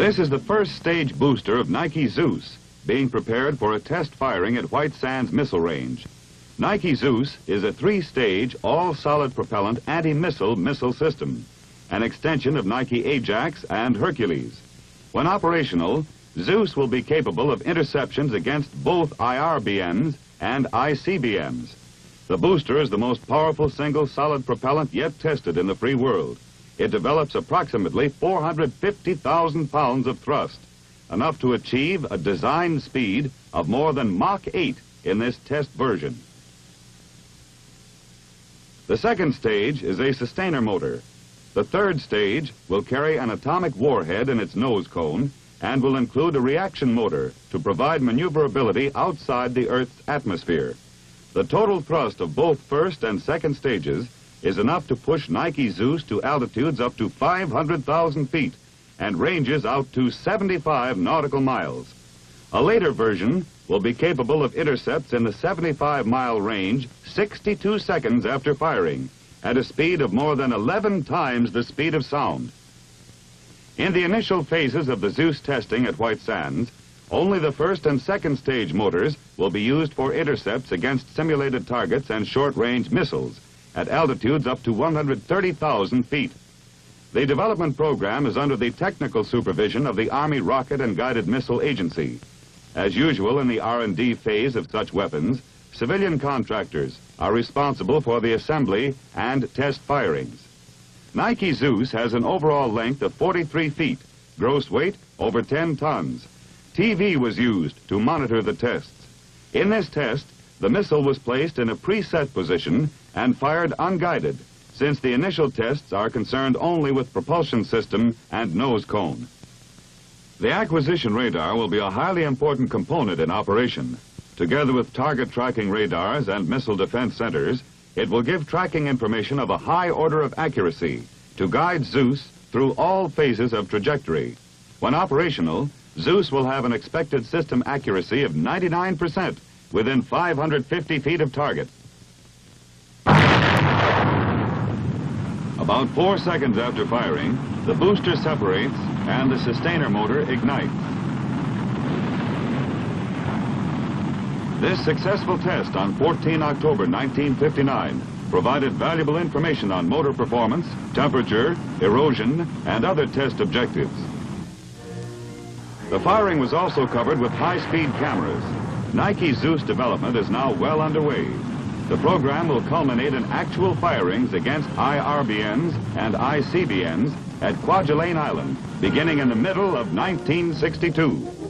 This is the first stage booster of Nike Zeus, being prepared for a test firing at White Sands Missile Range. Nike Zeus is a three-stage, all-solid propellant anti-missile system, an extension of Nike Ajax and Hercules. When operational, Zeus will be capable of interceptions against both IRBMs and ICBMs. The booster is the most powerful single solid propellant yet tested in the free world. It develops approximately 450,000 pounds of thrust, enough to achieve a design speed of more than Mach 8 in this test version. The second stage is a sustainer motor. The third stage will carry an atomic warhead in its nose cone and will include a reaction motor to provide maneuverability outside the Earth's atmosphere. The total thrust of both first and second stages is enough to push Nike Zeus to altitudes up to 500,000 feet and ranges out to 75 nautical miles. A later version will be capable of intercepts in the 75-mile range 62 seconds after firing at a speed of more than 11 times the speed of sound. In the initial phases of the Zeus testing at White Sands, only the first and second stage motors will be used for intercepts against simulated targets and short-range missiles at altitudes up to 130,000 feet. The development program is under the technical supervision of the Army Rocket and Guided Missile Agency. As usual in the R&D phase of such weapons, civilian contractors are responsible for the assembly and test firings. Nike Zeus has an overall length of 43 feet, gross weight over 10 tons. TV was used to monitor the tests. In this test, the missile was placed in a preset position and fired unguided, since the initial tests are concerned only with propulsion system and nose cone. The acquisition radar will be a highly important component in operation. Together with target tracking radars and missile defense centers, it will give tracking information of a high order of accuracy to guide Zeus through all phases of trajectory. When operational, Zeus will have an expected system accuracy of 99% within 550 feet of target. About 4 seconds after firing, the booster separates and the sustainer motor ignites. This successful test on 14 October 1959 provided valuable information on motor performance, temperature, erosion, and other test objectives. The firing was also covered with high-speed cameras. Nike Zeus development is now well underway. The program will culminate in actual firings against IRBMs and ICBMs at Kwajalein Island, beginning in the middle of 1962.